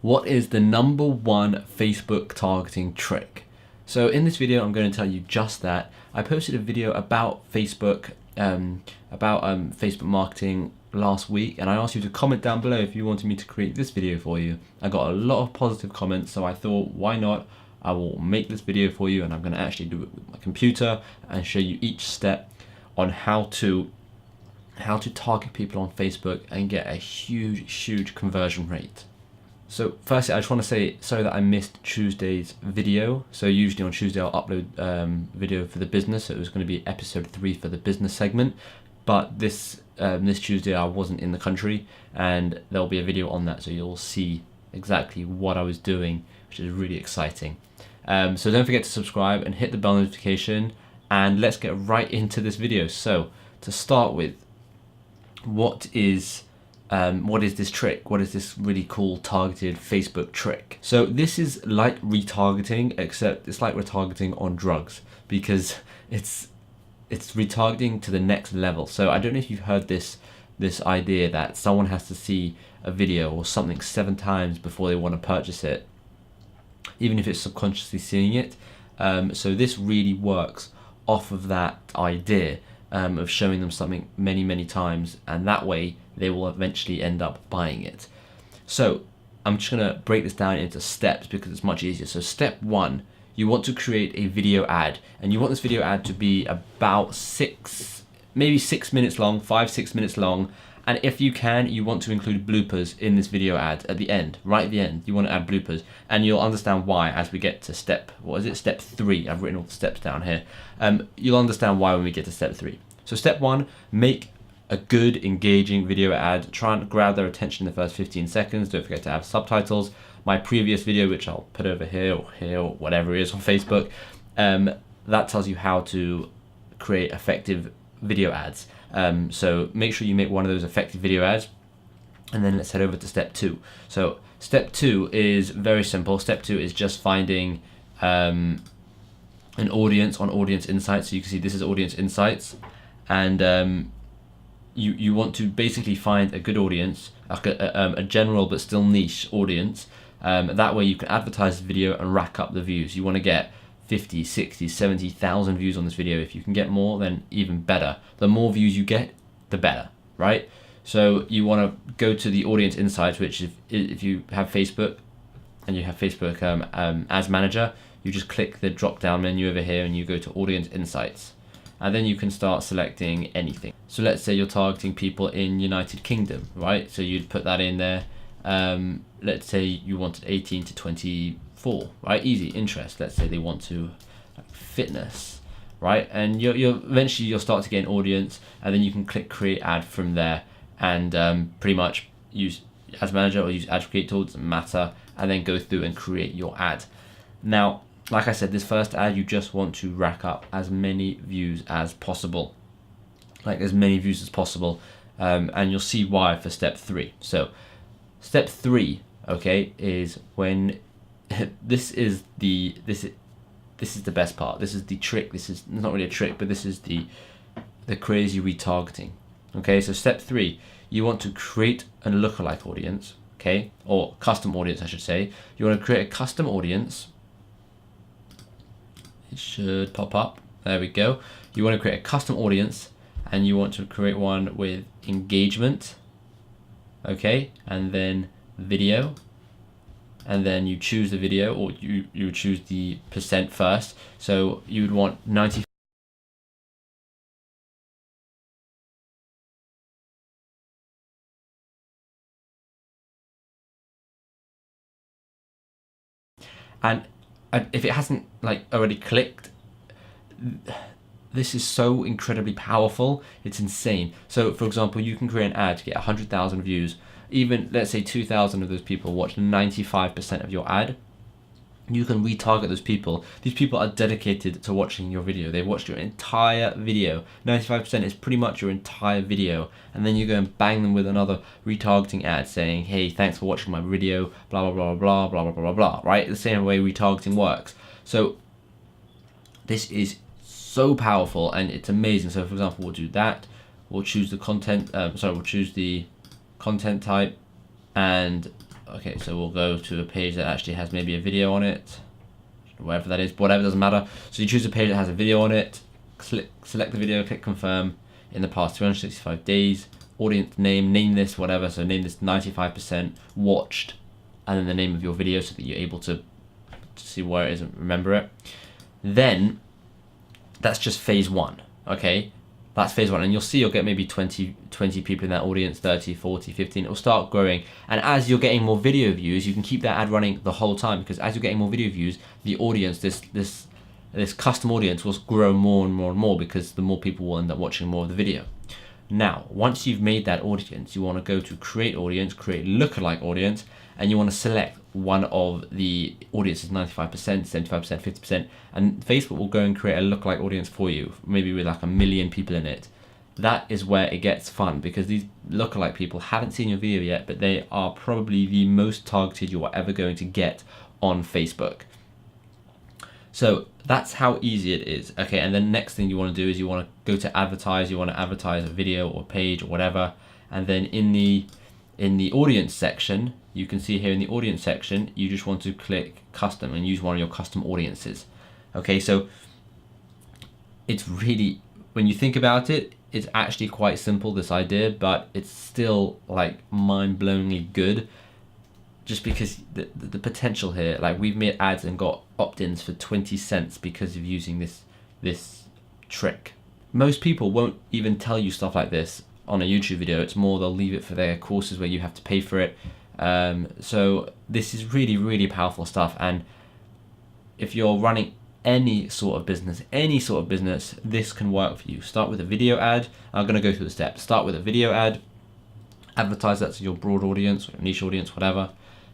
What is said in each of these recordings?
What is the #1 Facebook targeting trick? So in this video, I'm going to tell you just that. I posted a video about Facebook, Facebook marketing last week, and I asked you to comment down below if you wanted me to create this video for you. I got a lot of positive comments, so I thought, why not? I will make this video for you, and I'm going to actually do it with my computer and show you each step on how to target people on Facebook and get a huge conversion rate. So firstly, I just want to say sorry that I missed Tuesday's video. So usually on Tuesday I'll upload video for the business. So it was going to be episode 3 for the business segment, but this Tuesday I wasn't in the country, and there'll be a video on that, so you'll see exactly what I was doing, which is really exciting. So don't forget to subscribe and hit the bell notification, and let's get right into this video. So to start with, what is this trick? What is this really cool targeted Facebook trick? So this is like retargeting, except it's like retargeting on drugs, because it's retargeting to the next level. So I don't know if you've heard this idea that someone has to see a video or something 7 times before they want to purchase it, even if it's subconsciously seeing it. So this really works off of that idea of showing them something many times, and that way they will eventually end up buying it. So I'm just gonna break this down into steps because it's much easier. So step 1, you want to create a video ad, and you want this video ad to be about 6 minutes long, 5-6 minutes long. And if you can, you want to include bloopers in this video ad at the end, right at the end. You want to add bloopers, and you'll understand why as we get to step 3. I've written all the steps down here. You'll understand why when we get to step 3. So step 1, make a good, engaging video ad. Try and grab their attention in the first 15 seconds. Don't forget to have subtitles. My previous video, which I'll put over here or whatever it is on Facebook, that tells you how to create effective video ads. So make sure you make one of those effective video ads, and then let's head over to step 2. So step 2 is very simple. Step 2 is just finding an audience on Audience Insights. So you can see this is Audience Insights, and you want to basically find a good audience, like a general but still niche audience. That way you can advertise the video and rack up the views. You want to get 50, 60, 70,000 views on this video. If you can get more, then even better. The more views you get, the better, right? So you want to go to the Audience Insights, which if you have Facebook and you have Facebook Ads Manager, you just click the drop down menu over here and you go to Audience Insights, and then you can start selecting anything. So let's say you're targeting people in United Kingdom, right? So you'd put that in there. Let's say you wanted 18 to 24, right? Easy. Interest. Let's say they want to fitness, right? And you're eventually you'll start to get an audience, and then you can click create ad from there, and pretty much use Ads Manager or use Ad Create Tool, doesn't matter, and then go through and create your ad. Now, like I said, this first ad, you just want to rack up as many views as possible, and you'll see why for step 3. So step 3, okay, is when this is the best part. This is the trick. This is not really a trick, but this is the crazy retargeting. Okay, so step 3, you want to create a lookalike audience, okay, or custom audience, I should say. You want to create a custom audience. It should pop up. There we go. You want to create a custom audience, and you want to create one with engagement, okay, and then video, and then you choose the video, or you choose the percent first. So you would want 90. And if it hasn't already clicked, this is so incredibly powerful. It's insane. So for example, you can create an ad to get 100,000 views. Even let's say 2,000 of those people watch 95% of your ad. You can retarget those people. These people are dedicated to watching your video. They watched your entire video. 95% is pretty much your entire video. And then you go and bang them with another retargeting ad saying, hey, thanks for watching my video, blah, blah, blah, blah, blah, blah, blah, blah, right? The same way retargeting works. So this is so powerful and it's amazing. So for example, we'll do that. We'll choose the content, we'll choose the content type, and okay, so we'll go to a page that actually has maybe a video on it, whatever that is, whatever, doesn't matter. So you choose a page that has a video on it, select the video, click confirm. In the past 365 days, audience name this, whatever. So name this 95% watched, and then the name of your video so that you're able to see where it is and remember it. Then that's just phase 1. Okay, that's phase 1, and you'll see you'll get maybe 20 people in that audience, 30, 40, 15. It will start growing, and as you're getting more video views, you can keep that ad running the whole time, because as you're getting more video views, the audience, this custom audience will grow more and more and more, because the more people will end up watching more of the video. Now, once you've made that audience, you want to go to create audience, create lookalike audience, and you want to select one of the audiences, 95%, 75%, 50%, and Facebook will go and create a lookalike audience for you, maybe with like 1 million people in it. That is where it gets fun, because these lookalike people haven't seen your video yet, but they are probably the most targeted you are ever going to get on Facebook. So that's how easy it is. Okay, and then next thing you want to do is you want to go to advertise. You want to advertise a video or page or whatever, and then in the audience section, you can see here in the audience section, you just want to click custom and use one of your custom audiences. Okay, so it's really, when you think about it, it's actually quite simple, this idea, but it's still like mind-blowingly good. Just because the potential here, like we've made ads and got opt-ins for 20 cents because of using this trick. Most people won't even tell you stuff like this on a YouTube video. It's more they'll leave it for their courses where you have to pay for it. So this is really, really powerful stuff. And if you're running any sort of business, this can work for you. Start with a video ad. I'm going to go through the steps. Start with a video ad. Advertise that to your broad audience, or niche audience, whatever.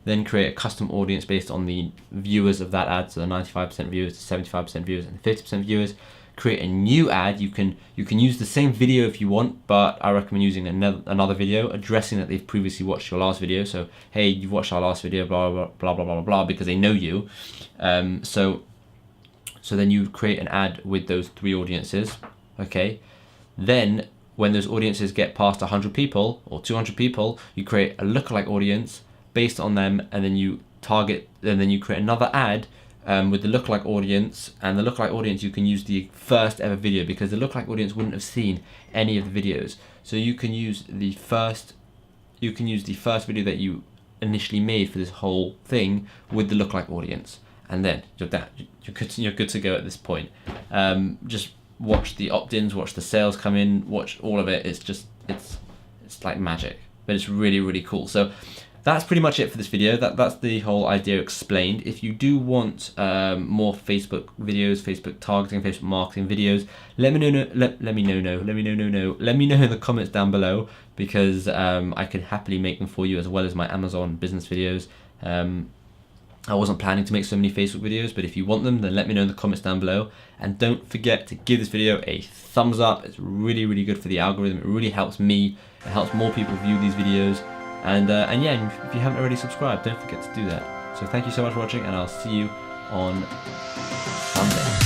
Then create a custom audience based on the viewers of that ad, so the 95% viewers, 75% viewers, and 50% viewers. Create a new ad. You can use the same video if you want, but I recommend using another video addressing that they've previously watched your last video. So hey, you've watched our last video, blah blah blah blah blah blah, because they know you. So then you create an ad with those 3 audiences. Okay, then when those audiences get past 100 people or 200 people, you create a lookalike audience based on them, and then you target, and then you create another ad with the lookalike audience. And the lookalike audience, you can use the first ever video, because the lookalike audience wouldn't have seen any of the videos. So you can use the first video that you initially made for this whole thing with the lookalike audience, and then you're good to go at this point. Just watch the opt-ins, watch the sales come in, watch all of it. It's like magic, but it's really, really cool. So that's pretty much it for this video. That's the whole idea explained. If you do want more Facebook videos, Facebook targeting, Facebook marketing videos, let me know. Let me know in the comments down below, because I could happily make them for you, as well as my Amazon business videos. I wasn't planning to make so many Facebook videos, but if you want them, then let me know in the comments down below. And don't forget to give this video a thumbs up. It's really, really good for the algorithm. It really helps me. It helps more people view these videos. And yeah, if you haven't already subscribed, don't forget to do that. So thank you so much for watching, and I'll see you on Sunday.